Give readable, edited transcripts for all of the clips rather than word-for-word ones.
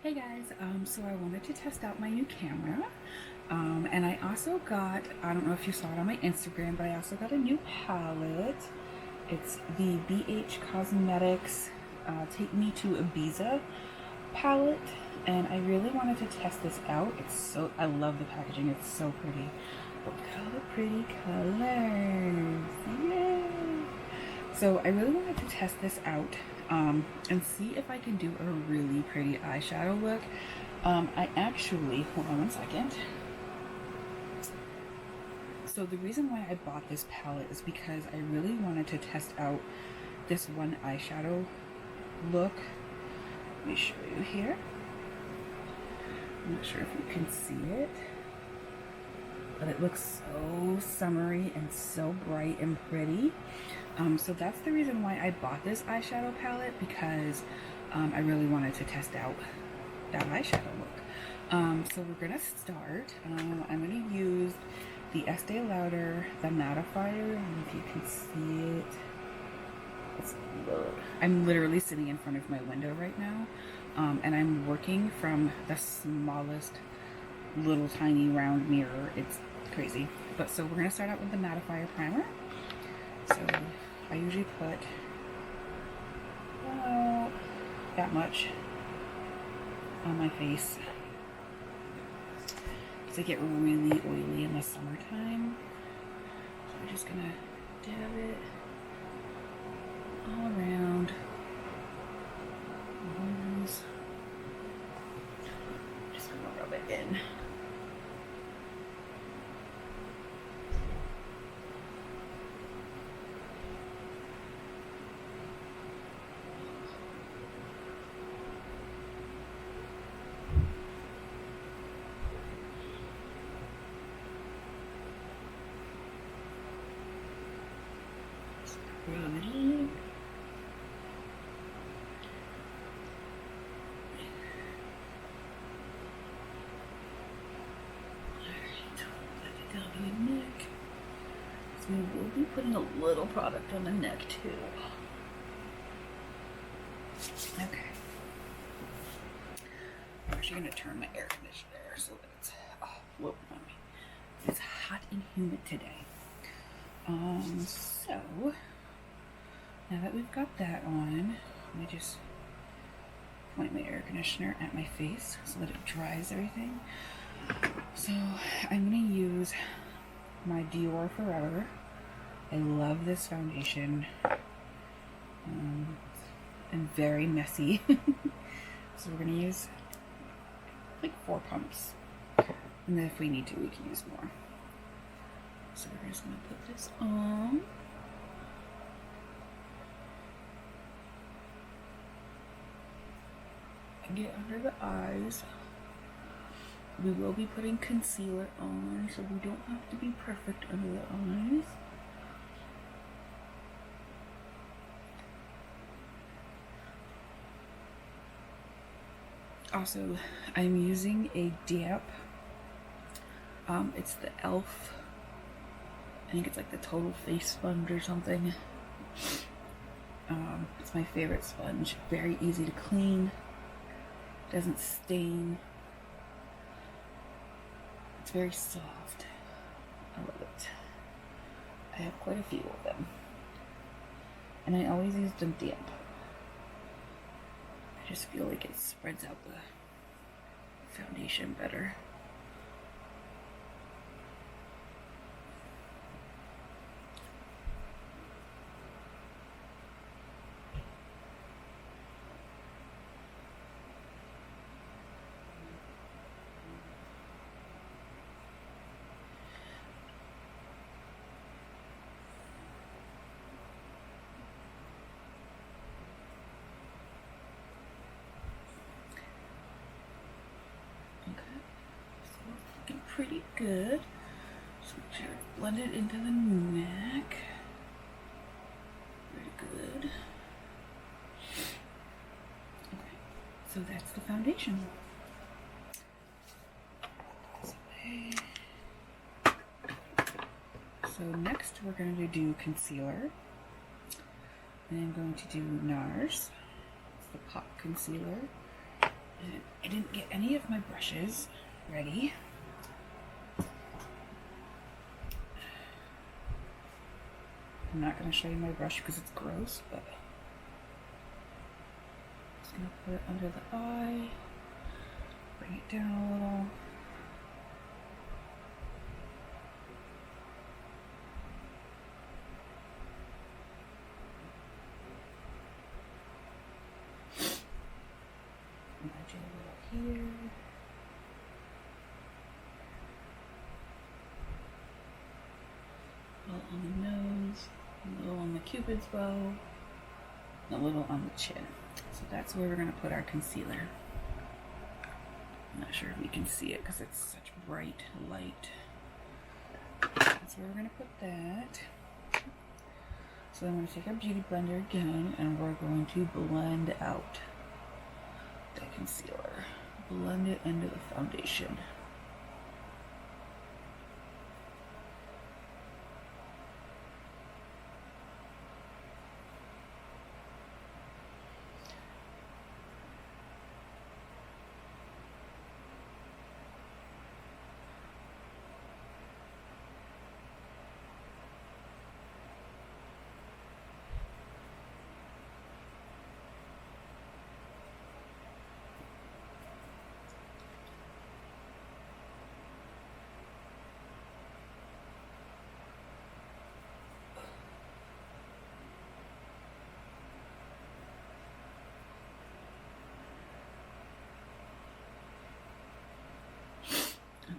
Hey guys, so I wanted to test out my new camera, and I also got, I don't know if you saw it on my Instagram, but I also got a new palette. It's the BH Cosmetics Take Me to Ibiza palette, and I really wanted to test this out. I love the packaging, it's so pretty. Look at all the pretty colors, yay! So I really wanted to test this out and see if I can do a really pretty eyeshadow look. I actually, hold on one second. So the reason why I bought this palette is because I really wanted to test out this one eyeshadow look. Let me show you here. I'm not sure if you can see it, but it looks so summery and so bright and pretty. So that's the reason why I bought this eyeshadow palette, because I really wanted to test out that eyeshadow look. So we're gonna start. I'm gonna use the Estee Lauder, the mattifier. I don't know if you can see it. I'm literally sitting in front of my window right now, and I'm working from the smallest little tiny round mirror. It's crazy. But so we're gonna start out with the mattifier primer. So I usually put about that much on my face because I get really oily in the summertime. So I'm just gonna dab it all around. Just gonna rub it in. Really? Neck. So we will be putting a little product on the neck too. Okay. I'm actually going to turn my air conditioner so that it's it's hot and humid today. So now that we've got that on, let me just point my air conditioner at my face so that it dries everything. So I'm going to use my Dior Forever. I love this foundation. And very messy. So we're going to use like 4 pumps. And then if we need to, we can use more. So we're just going to put this on. And get under the eyes. We will be putting concealer on, so we don't have to be perfect under the eyes. Also, I'm using a damp, it's the e.l.f. I think it's like the Total Face Sponge or something. It's my favorite sponge. Very easy to clean. Doesn't stain. It's very soft. I love it. I have quite a few of them. And I always use them damp. I just feel like it spreads out the foundation better. Pretty good. Just make sure it's blended into the neck. Very good. Okay, so that's the foundation. So next we're going to do concealer. And I'm going to do NARS. It's the Pop Concealer. I didn't get any of my brushes ready. I'm not going to show you my brush because it's gross, but I'm just going to put it under the eye, bring it down a little. Imagine a little here. A little on the nose, a little on the cupid's bow, a little on the chin. So that's where we're going to put our concealer. I'm not sure if we can see it because it's such bright light. That's where we're going to put that. So I'm going to take our beauty blender again and we're going to blend out the concealer. Blend it into the foundation.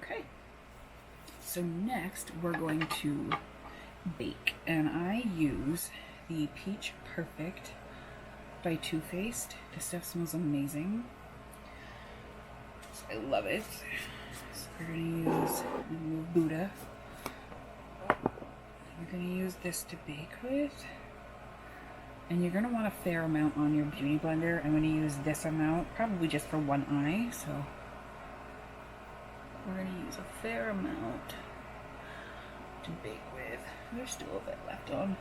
Okay, so next we're going to bake, and I use the Peach Perfect by Too Faced. This stuff smells amazing. I love it. So we're going to use Buddha. We're going to use this to bake with. And you're going to want a fair amount on your beauty blender. I'm going to use this amount, probably just for one eye, so we're going to use a fair amount to bake with. There's still a bit left on.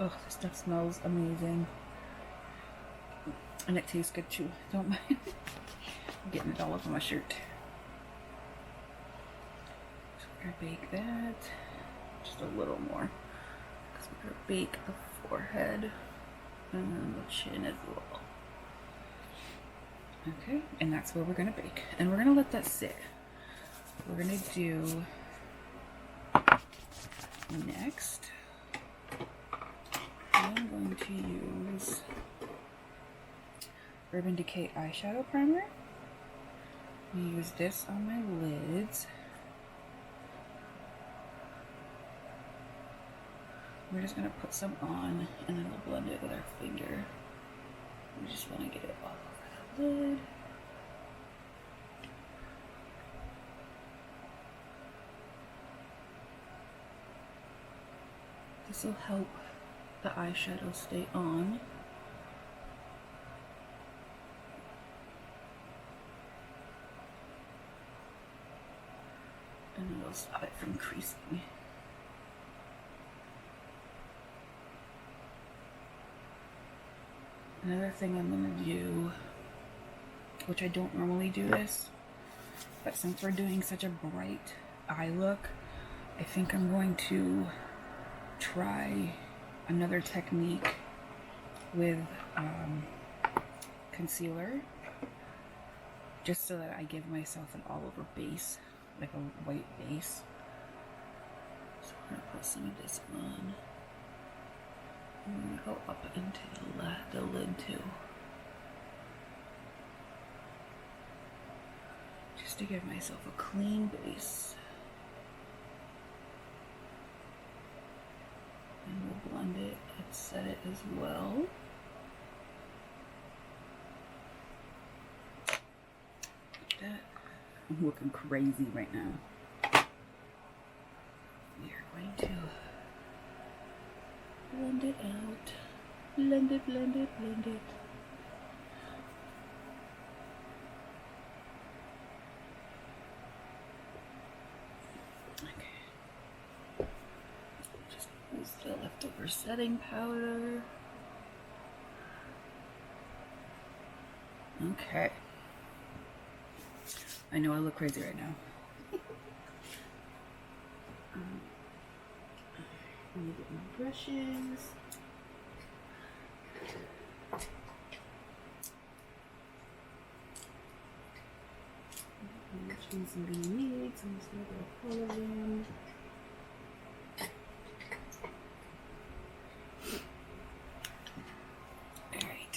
Oh, this stuff smells amazing. And it tastes good too. Don't mind. I'm getting it all over my shirt. So we're going to bake that just a little more. Because we're going to bake the forehead and then the chin as well. Okay, and that's where we're going to bake. And we're going to let that sit. We're going to do next. I'm going to use Urban Decay eyeshadow primer. I'm going to use this on my lids. We're just going to put some on and then we'll blend it with our finger. We just want to get it all over the lid. This will help the eyeshadow stay on. And it'll stop it from creasing. Another thing I'm going to do, which I don't normally do this, but since we're doing such a bright eye look, I think I'm going to try another technique with concealer, just so that I give myself an all-over base, like a white base. So I'm going to put some of this on. I'm going to go up into the lid too. Just to give myself a clean base. And we'll blend it and set it as well. Like that. I'm looking crazy right now. We are going to blend it out. Blend it, blend it, blend it. Okay. Just use the leftover setting powder. Okay. I know I look crazy right now. Let me get my brushes. Which ones I'm gonna need, so I'm just gonna color them. Alright.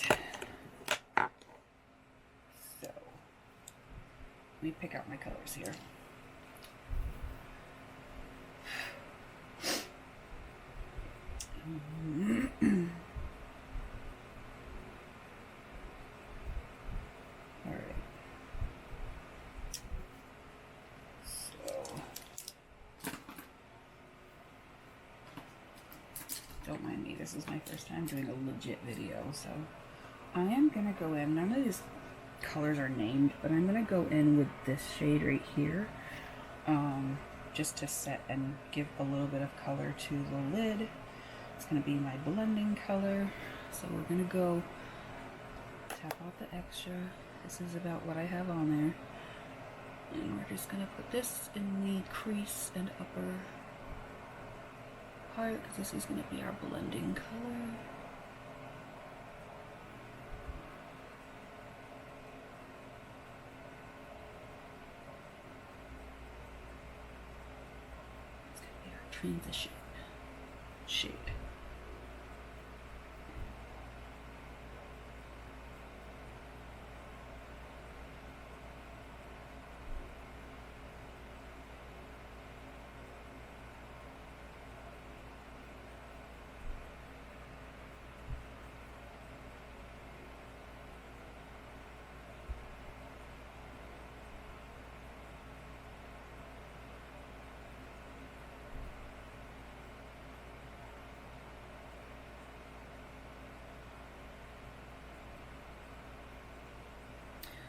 So let me pick out my colors here. Alright. Don't mind me, this is my first time doing a legit video, so I am gonna go in, none of these colors are named, but I'm gonna go in with this shade right here, just to set and give a little bit of color to the lid. It's gonna be my blending color, so we're gonna go tap out the extra. This is about what I have on there, and we're just gonna put this in the crease and upper part, because this is going to be our blending color. It's going to be our transition shade.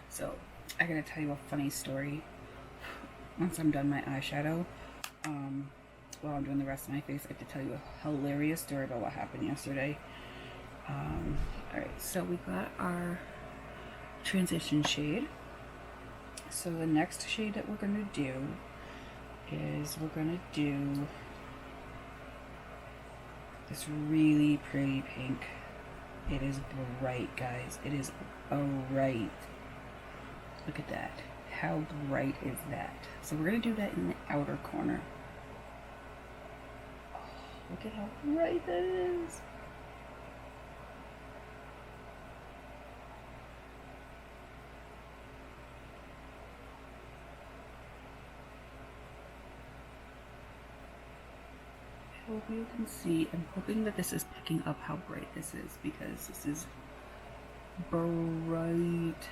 So, I gotta tell you a funny story. Once I'm done my eyeshadow, while I'm doing the rest of my face, I have to tell you a hilarious story about what happened yesterday. Alright, so we got our transition shade. So the next shade that we're gonna do is we're gonna do this really pretty pink. It is bright, guys. It is bright. Look at that. How bright is that? So we're going to do that in the outer corner. Oh, look at how bright that is. I hope you can see. I'm hoping that this is picking up how bright this is, because this is bright.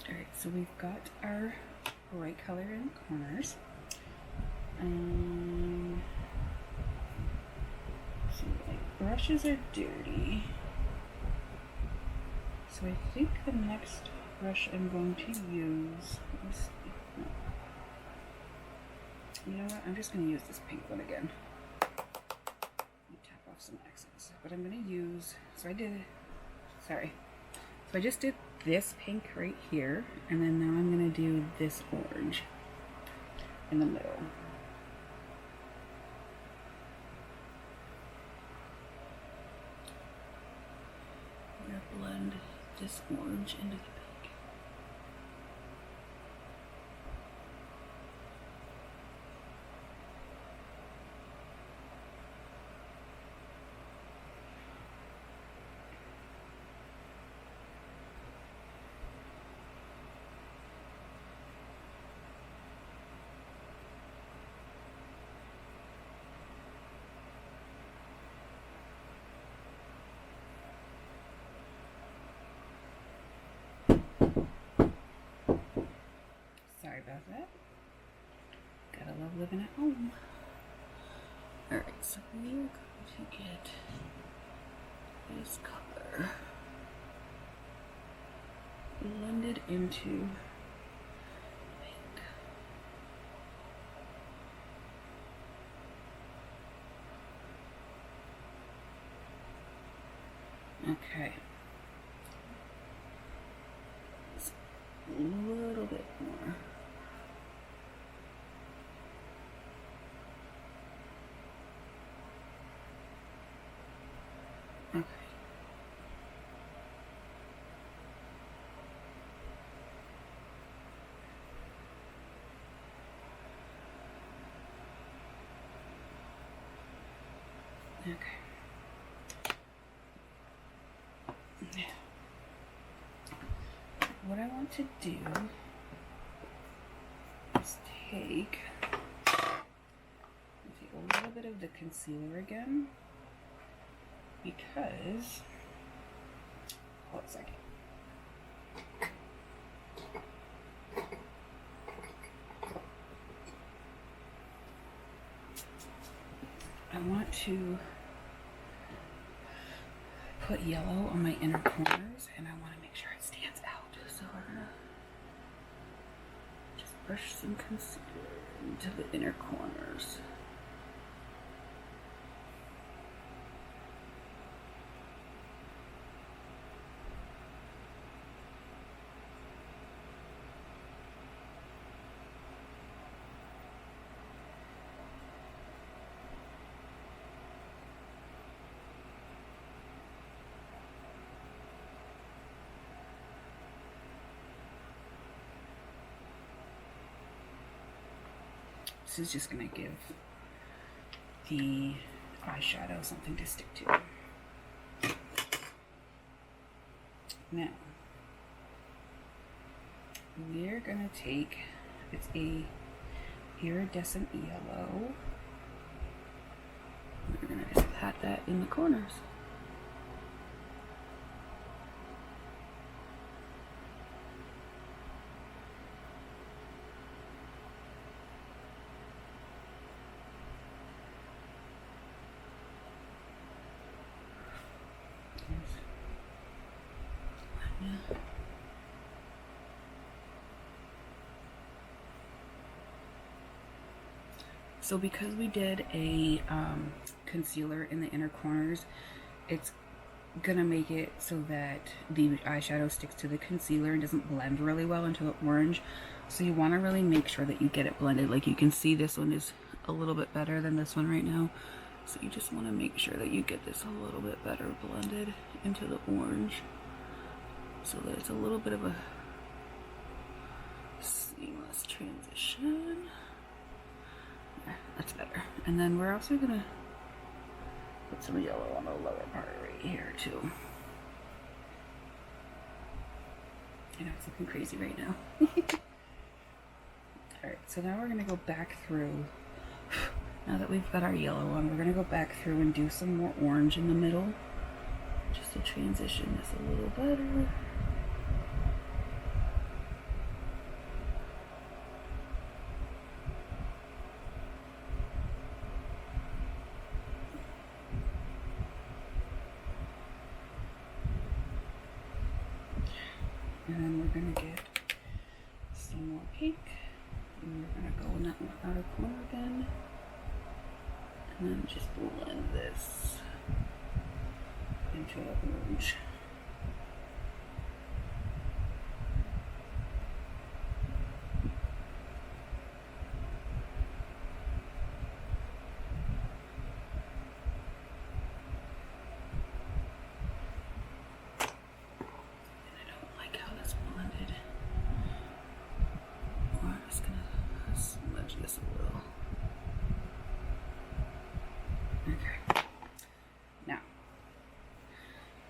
Alright, so we've got our bright color in the corners. So my brushes are dirty. So I think the next brush I'm going to use, let me see. No. You know what? I'm just going to use this pink one again. Let me tap off some excess. But I'm going to use, so I just did this pink right here, and then now I'm going to do this orange in the middle. I'm going to blend this orange into the pink. living at home. Alright, so we're going to get this color blended into pink. Okay. Just a little bit more. Okay. Okay. Now, what I want to do is take a little bit of the concealer again, because, hold a second. I want to put yellow on my inner corners, and I want to make sure it stands out. So I'm gonna just brush some concealer into the inner corners. This is just going to give the eyeshadow something to stick to. Now, we're going to take, it's a iridescent yellow. We're going to just pat that in the corners. So because we did a concealer in the inner corners, it's gonna make it so that the eyeshadow sticks to the concealer and doesn't blend really well into the orange. So you want to really make sure that you get it blended. Like you can see, this one is a little bit better than this one right now. So you just want to make sure that you get this a little bit better blended into the orange, so that it's a little bit of a seamless transition. Yeah, that's better. And then we're also gonna put some yellow on the lower part right here too. I know it's looking crazy right now. Alright, so now we're gonna go back through. Now that we've got our yellow on, we're gonna go back through and do some more orange in the middle, just to transition this a little better. And then we're gonna get some more pink, and we're gonna go in that outer corner again, and then just blend this into the orange.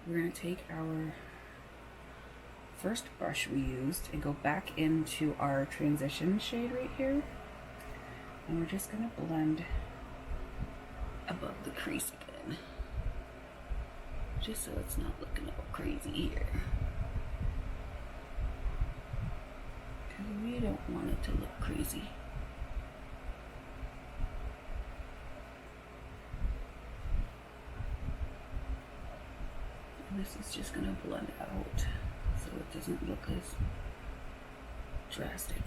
We're going to take our first brush we used and go back into our transition shade right here, and we're just going to blend above the crease again, just so it's not looking all crazy here, because we don't want it to look crazy. this is just gonna blend out so it doesn't look as drastic.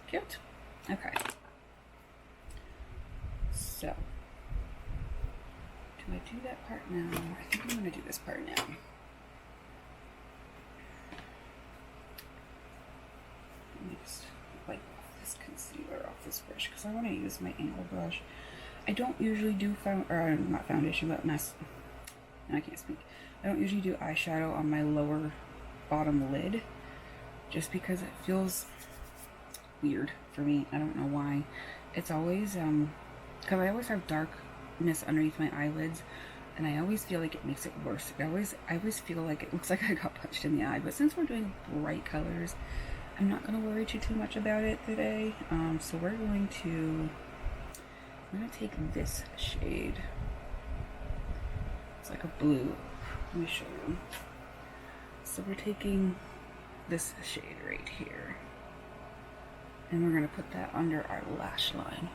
Cute. Okay. So, do I do that part now? I think I'm gonna do this part now. Let me just wipe off this concealer off this brush because I want to use my angle brush. I don't usually do not foundation, but I can't speak. I don't usually do eyeshadow on my lower bottom lid just because it feels weird for me. I don't know why. It's always because I always have darkness underneath my eyelids, and I always feel like it makes it worse. I always feel like it looks like I got punched in the eye. But since we're doing bright colors, I'm not going to worry too much about it today. So I'm going to take this shade. It's like a blue. Let me show you. So we're taking this shade right here, and we're going to put that under our lash line.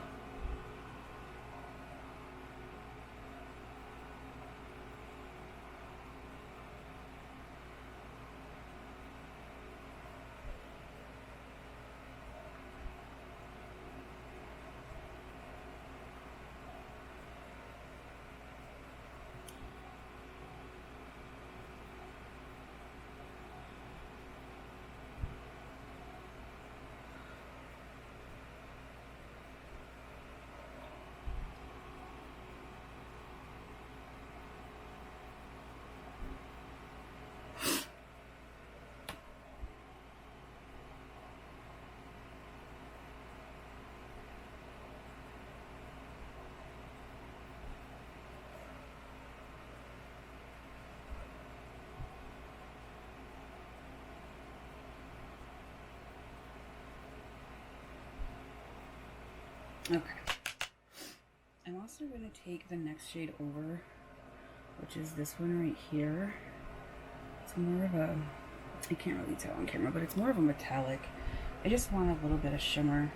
Okay. I'm also going to take the next shade over, which is this one right here. It's more of a, you can't really tell on camera, but it's more of a metallic. I just want a little bit of shimmer.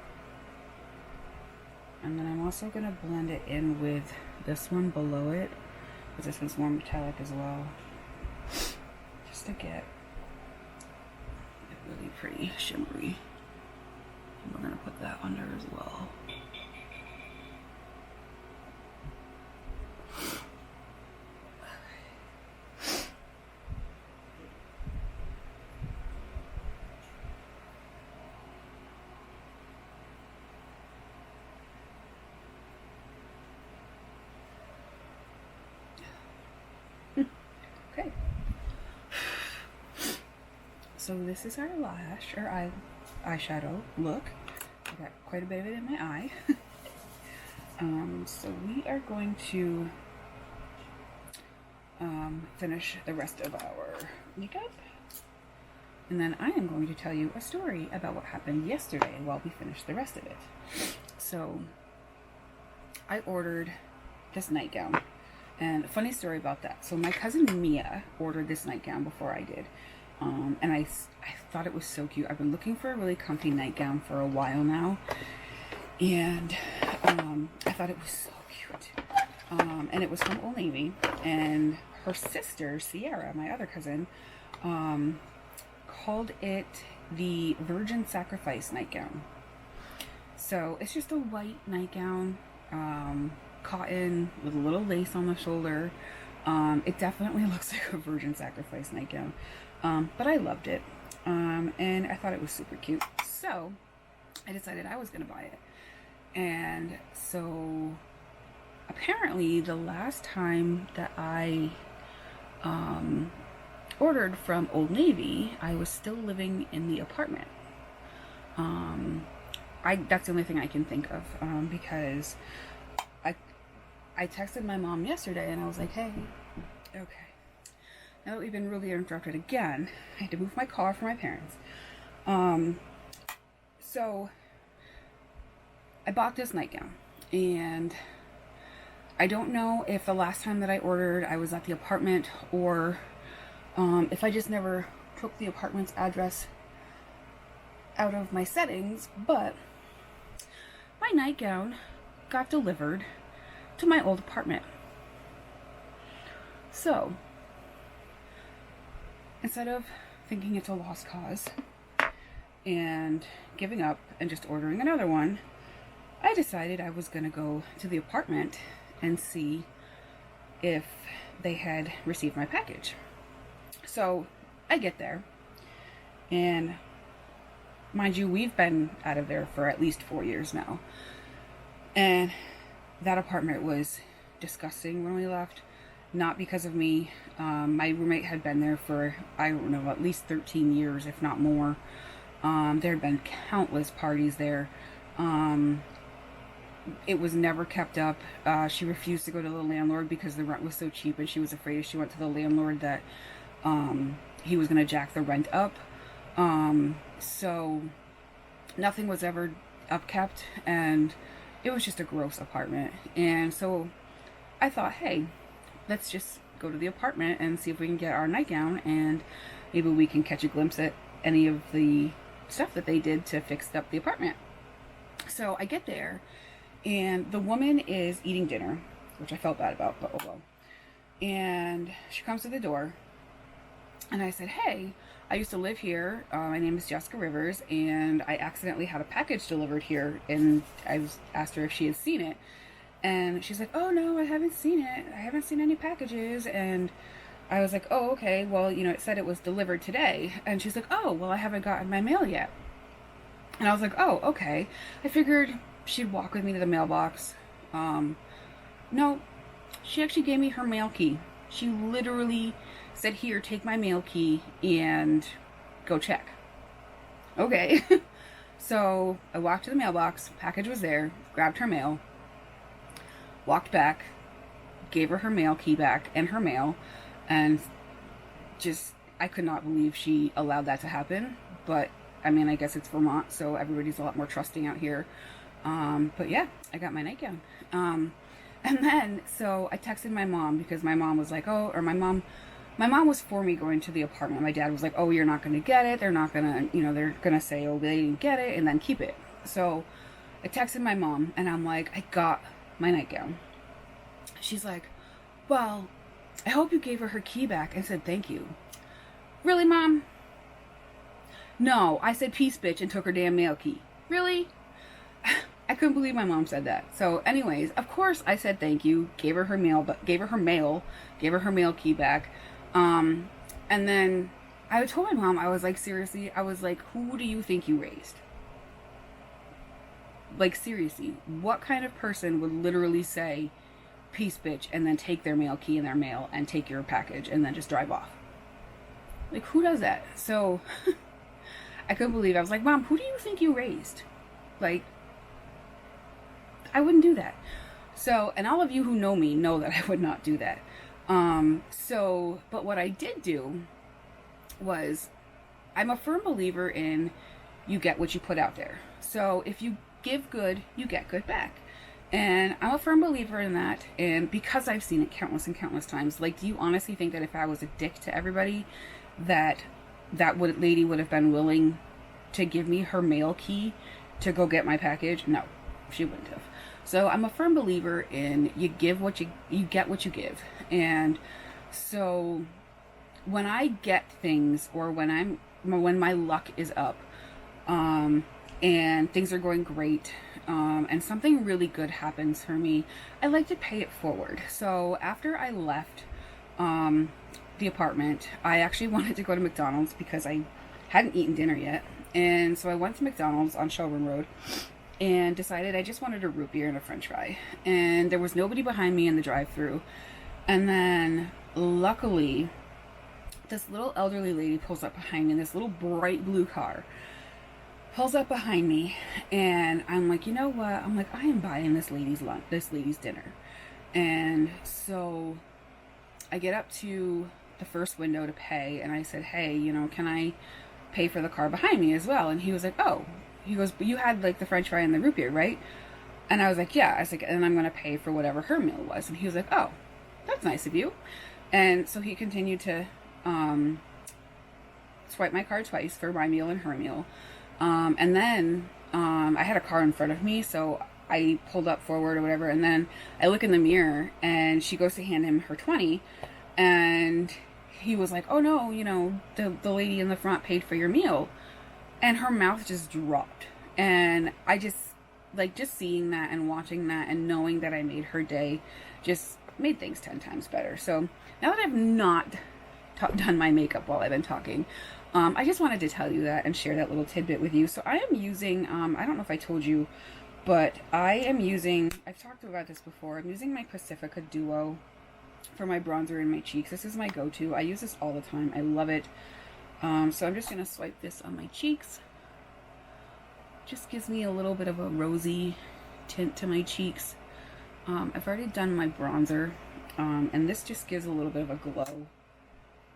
And then I'm also going to blend it in with this one below it, because this one's more metallic as well. Just to get it really pretty shimmery. And we're going to put that under as well. Okay. So this is our lash, or eyeshadow look. I got quite a bit of it in my eye. So we are going to finish the rest of our makeup. And then I am going to tell you a story about what happened yesterday while we finish the rest of it. So I ordered this nightgown. And a funny story about that. So my cousin Mia ordered this nightgown before I did. And I thought it was so cute. I've been looking for a really comfy nightgown for a while now. And I thought it was so cute. And it was from Old Navy. And her sister, Sierra, my other cousin, called it the Virgin Sacrifice nightgown. So it's just a white nightgown. Cotton with a little lace on the shoulder. It definitely looks like a Virgin Sacrifice nightgown, but I loved it, and I thought it was super cute, so I decided I was gonna buy it. And so apparently the last time that I ordered from Old Navy, I was still living in the apartment. That's the only thing I can think of, because I texted my mom yesterday and I was like, hey, okay, now that we've been really interrupted again, I had to move my car for my parents. So I bought this nightgown, and I don't know if the last time that I ordered I was at the apartment, or if I just never took the apartment's address out of my settings, but my nightgown got delivered to my old apartment. So, instead of thinking it's a lost cause and giving up and just ordering another one, I decided I was going to go to the apartment and see if they had received my package. So I get there, and mind you, we've been out of there for at least 4 years now. And that apartment was disgusting when we left. Not because of me. My roommate had been there for, I don't know, at least 13 years, if not more. There had been countless parties there. It was never kept up. She refused to go to the landlord because the rent was so cheap, and she was afraid if she went to the landlord that he was going to jack the rent up. So nothing was ever upkept, and it was just a gross apartment. And so I thought, hey, let's just go to the apartment and see if we can get our nightgown, and maybe we can catch a glimpse at any of the stuff that they did to fix up the apartment. So I get there, and the woman is eating dinner, which I felt bad about, but oh well. And she comes to the door, and I said, hey, I used to live here. My name is Jessica Rivers, and I accidentally had a package delivered here, and I asked her if she had seen it. And she's like, oh no, I haven't seen it. I haven't seen any packages. And I was like, oh, okay. Well, you know, it said it was delivered today. And she's like, oh, well, I haven't gotten my mail yet. And I was like, oh, okay. I figured she'd walk with me to the mailbox. No, she actually gave me her mail key. She literally said, here, take my mail key and go check. Okay. So I walked to the mailbox, package was there, grabbed her mail, walked back, gave her her mail key back and her mail, and just, I could not believe she allowed that to happen. But I mean, I guess it's Vermont, so everybody's a lot more trusting out here. But yeah, I got my nightgown. And then, so I texted my mom, because my mom was like, oh, or my mom was for me going to the apartment. My dad was like, oh, you're not going to get it. They're not going to, you know, they're going to say, oh, they didn't get it, and then keep it. So I texted my mom, and I'm like, I got my nightgown. She's like, well, I hope you gave her her key back and said thank you. Really, Mom? No, I said peace, bitch, and took her damn mail key. Really? I couldn't believe my mom said that. So anyways, of course I said thank you, gave her her mail, gave her her mail key back. And then I told my mom, I was like, seriously, I was like, who do you think you raised? Like, seriously, what kind of person would literally say peace, bitch, and then take their mail key in their mail and take your package and then just drive off? Like, who does that? So I couldn't believe it. I was like, Mom, who do you think you raised? Like, I wouldn't do that. So, and all of you who know me know that I would not do that. But what I did do was, I'm a firm believer in you get what you put out there. So if you give good, you get good back. And I'm a firm believer in that. And because I've seen it countless and countless times, like, do you honestly think that if I was a dick to everybody, that lady would have been willing to give me her mail key to go get my package? No, she wouldn't have. So I'm a firm believer in you give what you get what you give. And so when I get things, or when my luck is up, and things are going great, and something really good happens for me, I like to pay it forward. So after I left the apartment, I actually wanted to go to McDonald's because I hadn't eaten dinner yet. And so I went to McDonald's on Showroom Road and decided I just wanted a root beer and a french fry. And there was nobody behind me in the drive-thru. And then luckily, this little elderly lady pulls up behind me in this little bright blue car. Pulls up behind me, and I'm like, you know what? I'm like, I am buying this lady's lunch, this lady's dinner. And so I get up to the first window to pay, and I said, hey, you know, can I pay for the car behind me as well? And he was like, oh. He goes, but you had like the french fry and the root beer, right? And I was like, yeah. I was like, and I'm going to pay for whatever her meal was. And he was like, oh, that's nice of you. And so he continued to swipe my card twice for my meal and her meal. And then I had a car in front of me, so I pulled up forward or whatever, and then I look in the mirror, and she goes to hand him her 20, And he was like, oh no, you know, the lady in the front paid for your meal. And her mouth just dropped. And I just, like, just seeing that and watching that and knowing that I made her day just made things 10 times better. So now that I've not done my makeup while I've been talking, I just wanted to tell you that and share that little tidbit with you. So I am using, I don't know if I told you, but I am using, I've talked about this before, I'm using my Pacifica Duo for my bronzer in my cheeks. This is my go-to. I use this all the time. I love it. So I'm just going to swipe this on my cheeks. Just gives me a little bit of a rosy tint to my cheeks. I've already done my bronzer, and this just gives a little bit of a glow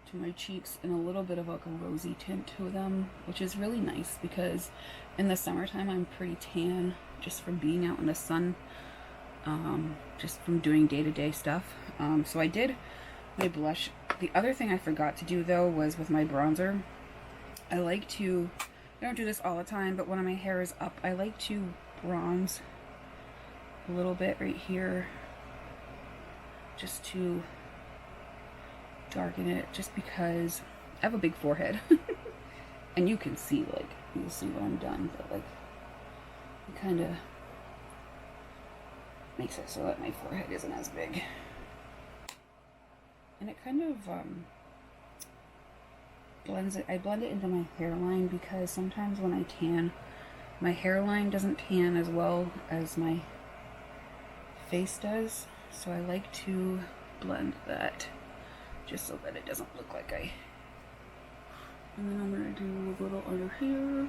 to my cheeks and a little bit of like a rosy tint to them, which is really nice because in the summertime I'm pretty tan just from being out in the sun, just from doing day-to-day stuff. So I did my blush. The other thing I forgot to do though was with my bronzer, I don't do this all the time, but when my hair is up, I like to bronze a little bit right here just to darken it, just because I have a big forehead and you can see, like, you'll see when I'm done, but like it kind of makes it so that my forehead isn't as big. And it kind of blends it. I blend it into my hairline because sometimes when I tan, my hairline doesn't tan as well as my face does. So I like to blend that just so that it doesn't look like I... And then I'm going to do a little under here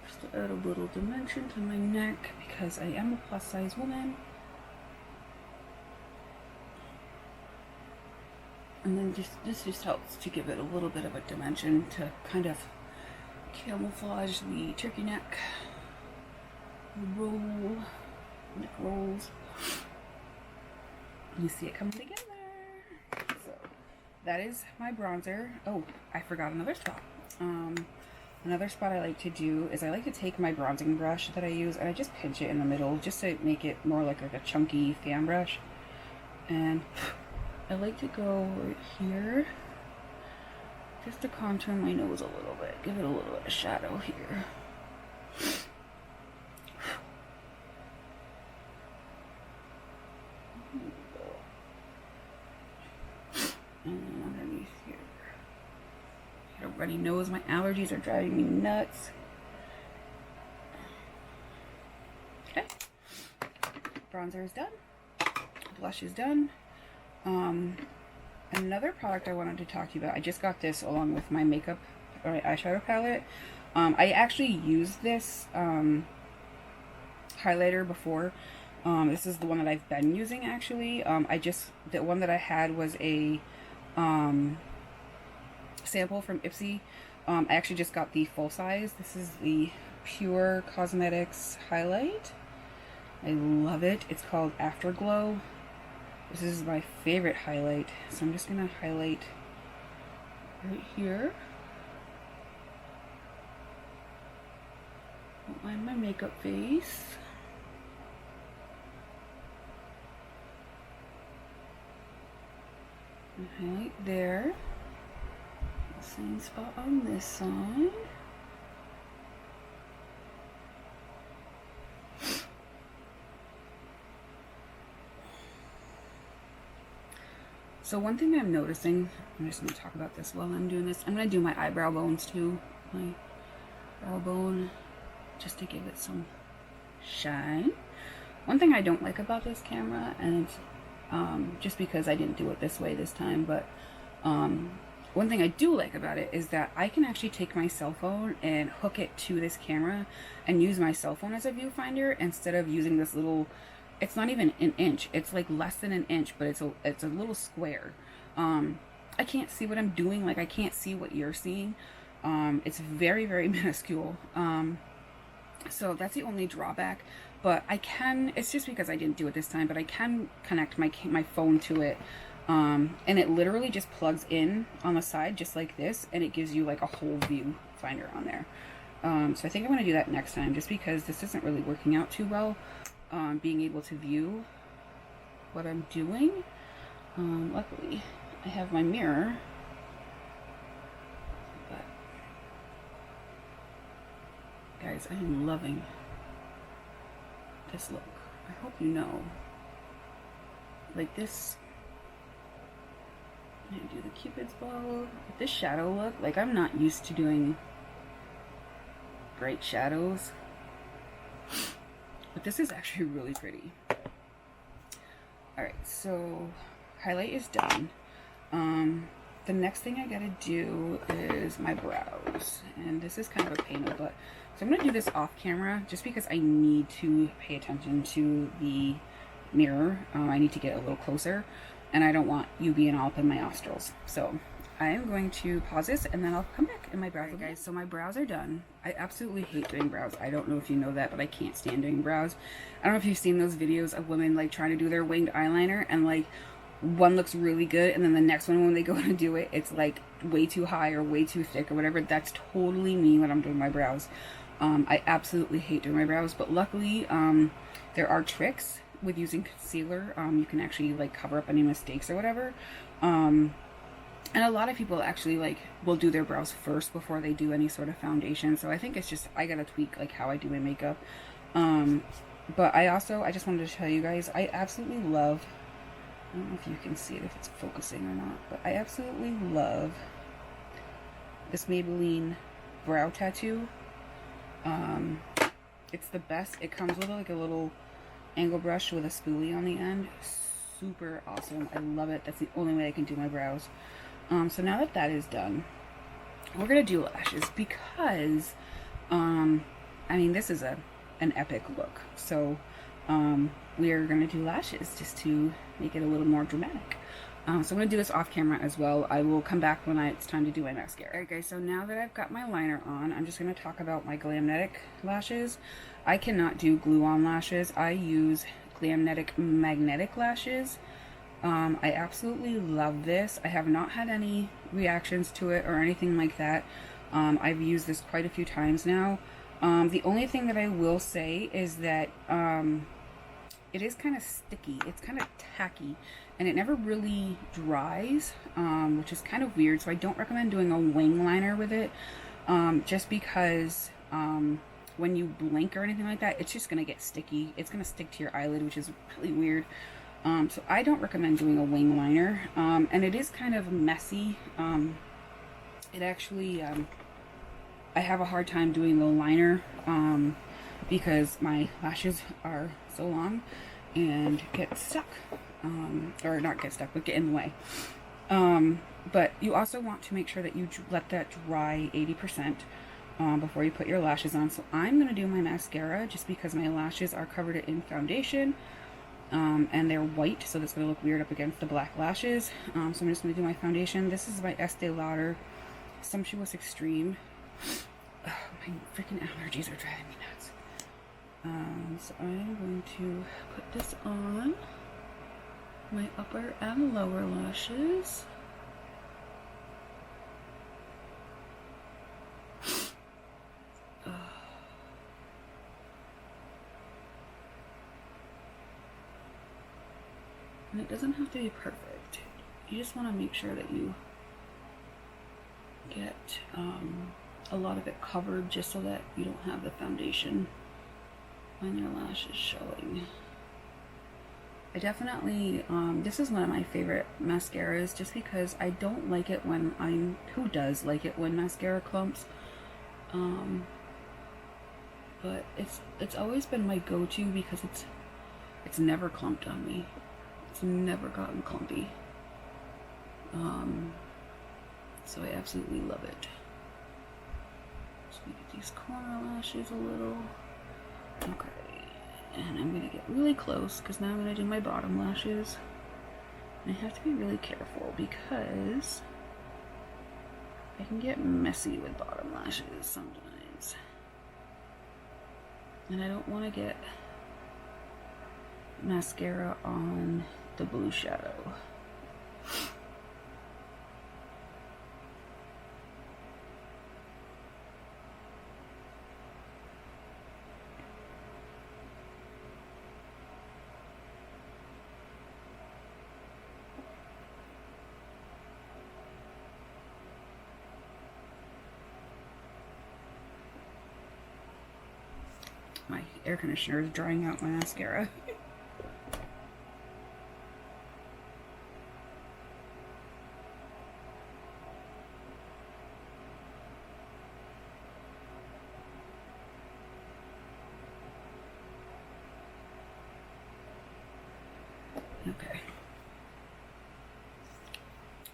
just to add a little dimension to my neck because I am a plus size woman. And then this just helps to give it a little bit of a dimension to kind of camouflage the turkey neck, the neck rolls. You see it coming together. So that is my bronzer. Oh, I forgot another spot. Another spot I like to do is I like to take my bronzing brush that I use and I just pinch it in the middle just to make it more like a chunky fan brush. And I like to go right here just to contour my nose a little bit, give it a little bit of shadow here. And then underneath here. I got a runny nose, my allergies are driving me nuts. Okay. Bronzer is done. Blush is done. Another product I wanted to talk to you about, I just got this along with my makeup or my eyeshadow palette. I actually used this highlighter before. This is the one that I've been using actually. The one that I had was a sample from Ipsy. I actually just got the full size. This is the Pure Cosmetics highlight. I love it. It's called Afterglow. This is my favorite highlight, so I'm just going to highlight right here. Outline my makeup face. And highlight there. Same spot on this side. So one thing I'm noticing, I'm just going to talk about this while I'm doing this. I'm going to do my eyebrow bones too. My brow bone, just to give it some shine. One thing I don't like about this camera, and it's just because I didn't do it this way this time, but one thing I do like about it is that I can actually take my cell phone and hook it to this camera and use my cell phone as a viewfinder instead of using this little... It's not even an inch. It's like less than an inch, but it's a little square. I can't see what I'm doing. Like, I can't see what you're seeing. It's very, very minuscule. So that's the only drawback. But I can, it's just because I didn't do it this time, but I can connect my phone to it. And it literally just plugs in on the side, just like this, and it gives you like a whole viewfinder on there. So I think I'm going to do that next time, just because this isn't really working out too well. Being able to view what I'm doing. Luckily, I have my mirror. But, guys, I am loving this look. I hope you know. Like this, I do the Cupid's bow. This shadow look, like I'm not used to doing bright shadows, but this is actually really pretty. Alright, so highlight is done. The next thing I gotta do is my brows, and this is kind of a pain in the butt. So I'm gonna do this off camera just because I need to pay attention to the mirror. I need to get a little closer, and I don't want you being all up in my nostrils. So I am going to pause this and then I'll come back in my brows. Right, guys, so my brows are done. I absolutely hate doing brows. I don't know if you know that, but I can't stand doing brows. I don't know if you've seen those videos of women like trying to do their winged eyeliner, and like one looks really good and then the next one when they go to do it, it's like way too high or way too thick or whatever. That's totally me when I'm doing my brows. I absolutely hate doing my brows, but luckily there are tricks with using concealer. You can actually like cover up any mistakes or whatever. And a lot of people actually like will do their brows first before they do any sort of foundation. So I think it's just, I gotta tweak like how I do my makeup. But I just wanted to tell you guys, I absolutely love, I don't know if you can see it, if it's focusing or not, but I absolutely love this Maybelline brow tattoo. It's the best. It comes with like a little angle brush with a spoolie on the end. Super awesome. I love it. That's the only way I can do my brows. So now that that is done, we're gonna do lashes because I mean, this is an epic look. So we are gonna do lashes just to make it a little more dramatic. So I'm gonna do this off camera as well. I will come back when it's time to do my mascara. Alright guys, so now that I've got my liner on, I'm just gonna talk about my Glamnetic lashes. I cannot do glue-on lashes. I use Glamnetic magnetic lashes. I absolutely love this. I have not had any reactions to it or anything like that. I've used this quite a few times now. The only thing that I will say is that it is kind of sticky. It's kind of tacky, and it never really dries, which is kind of weird. So I don't recommend doing a wing liner with it, just because when you blink or anything like that, it's just going to get sticky. It's going to stick to your eyelid, which is really weird. So I don't recommend doing a wing liner, and it is kind of messy. It actually, I have a hard time doing the liner because my lashes are so long and get stuck, or not get stuck, but get in the way. But you also want to make sure that you let that dry 80% before you put your lashes on. So I'm going to do my mascara just because my lashes are covered in foundation. And they're white, so that's going to look weird up against the black lashes. So I'm just going to do my foundation. This is my Estee Lauder Sumptuous Extreme. Oh, my freaking allergies are driving me nuts. So I'm going to put this on my upper and lower lashes. And it doesn't have to be perfect. You just want to make sure that you get a lot of it covered, just so that you don't have the foundation on your lashes showing. I definitely, this is one of my favorite mascaras just because I don't like it when who does like it when mascara clumps? But it's always been my go-to because it's never clumped on me. It's never gotten clumpy. So I absolutely love it. Just gonna get these corner lashes a little. Okay. And I'm gonna get really close because now I'm gonna do my bottom lashes. And I have to be really careful because I can get messy with bottom lashes sometimes. And I don't want to get mascara on the blue shadow. air conditioner is drying out my mascara. Okay.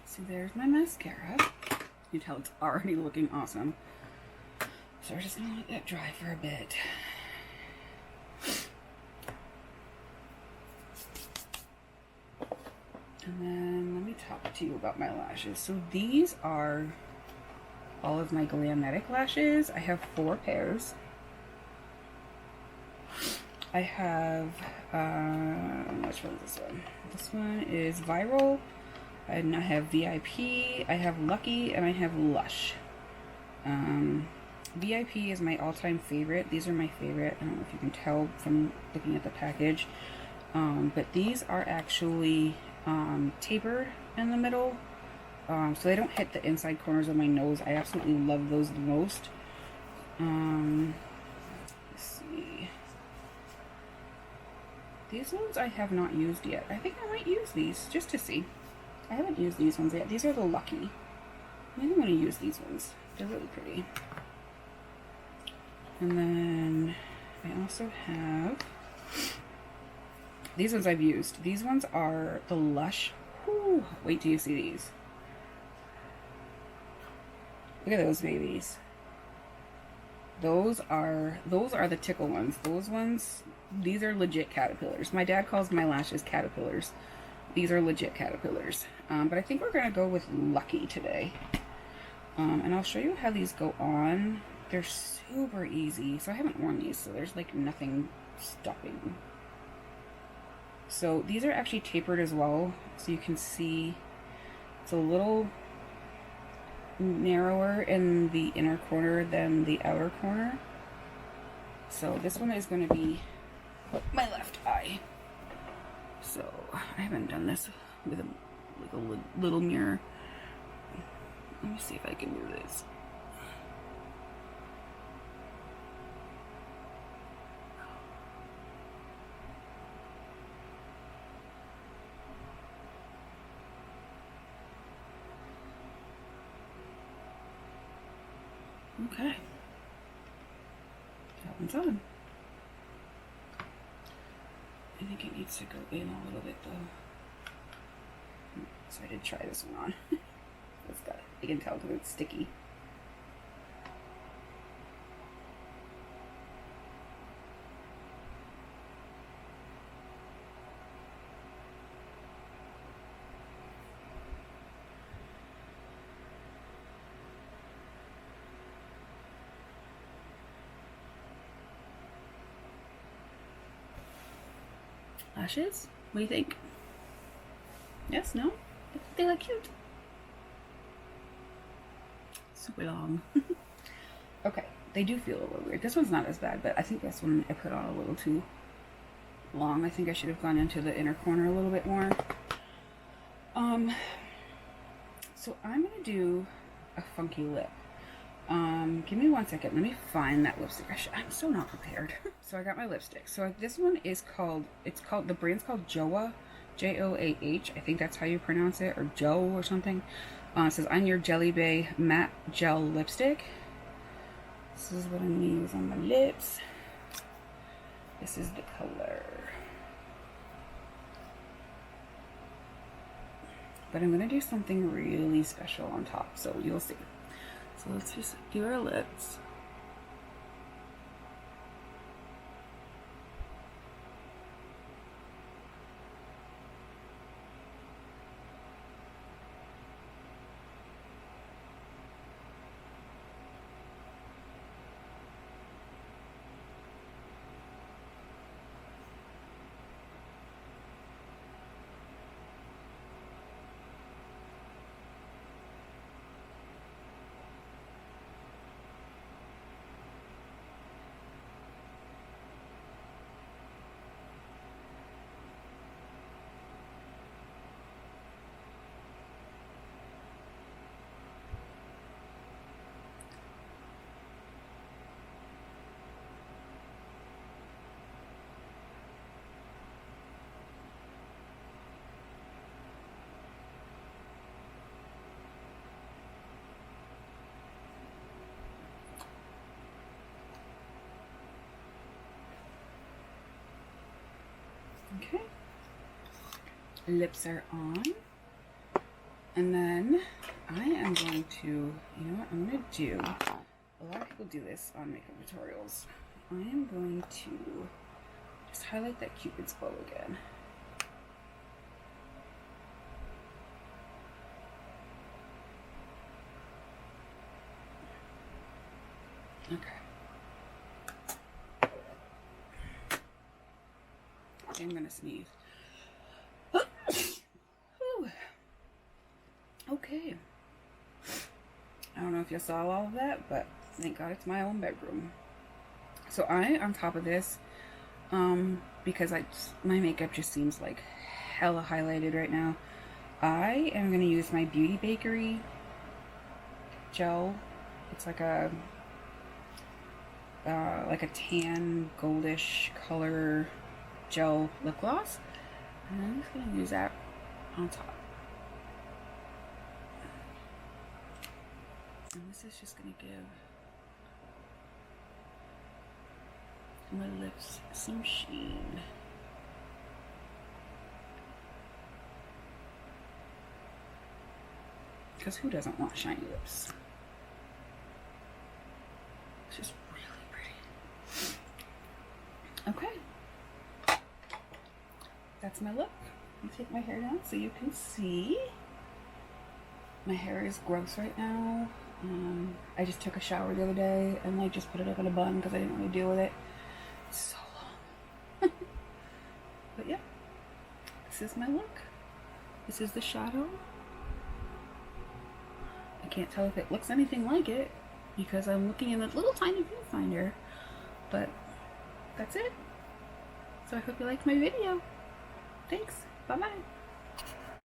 So there's my mascara. You can tell it's already looking awesome. So we're just gonna let that dry for a bit. And then let me talk to you about my lashes. So these are all of my Glamnetic lashes. I have 4 pairs. I have, which one is this one? This one is Viral, and I have VIP, I have Lucky, and I have Lush. VIP is my all-time favorite. These are my favorite. I don't know if you can tell from looking at the package. But these are actually tapered in the middle, so they don't hit the inside corners of my nose. I absolutely love those the most. Let's see. These ones I have not used yet. I think I might use these just to see. I haven't used these ones yet. These are the Lucky. I think I'm going to use these ones. They're really pretty. And then I also have... These ones I've used. These ones are the Lush. Whew, wait till you see these. Look at those babies. Those are the tickle ones. Those ones, these are legit caterpillars. My dad calls my lashes caterpillars. These are legit caterpillars. But I think we're going to go with Lucky today. And I'll show you how these go on. They're super easy. So I haven't worn these, so there's like nothing stopping. So these are actually tapered as well. So you can see it's a little narrower in the inner corner than the outer corner. So this one is going to be my left eye. So I haven't done this with a little mirror. Let me see if I can move this. Okay, that one's on. I think it needs to go in a little bit though. So I did try this one on. It's got, you can tell because it's sticky. Lashes? What do you think? Yes? No? They look cute. Super long. Okay, they do feel a little weird. This one's not as bad, but I think this one I put on a little too long. I think I should have gone into the inner corner a little bit more. So I'm gonna do a funky lip. Give me 1 second. Let me find that lipstick. I'm so not prepared. So I got my lipstick. So this one is called, the brand's called Joah, Joah. I think that's how you pronounce it, or Joe or something. It says on your Jelly Bay matte gel lipstick. This is what I'm gonna use on my lips. This is the color. But I'm gonna do something really special on top, so you'll see. So let's just do our lips. lips are on. And then I am going to, you know what I'm going to do? A lot of people do this on makeup tutorials. I am going to just highlight that Cupid's bow again. Okay. I'm gonna sneeze. Okay. I don't know if you saw all of that, but thank God it's my own bedroom. So on top of this, because my makeup just seems like hella highlighted right now, I am gonna use my Beauty Bakery gel. It's like a tan goldish color gel lip gloss, and I'm just gonna use that on top. And this is just gonna give my lips some sheen. Because who doesn't want shiny lips? It's just really pretty. Okay. That's my look. Let me take my hair down so you can see. My hair is gross right now. I just took a shower the other day and like just put it up in a bun because I didn't want to deal with it. It's so long. But yeah, this is my look. This is the shadow. I can't tell if it looks anything like it because I'm looking in that little tiny viewfinder, but that's it. So I hope you liked my video. Thanks. Bye-bye.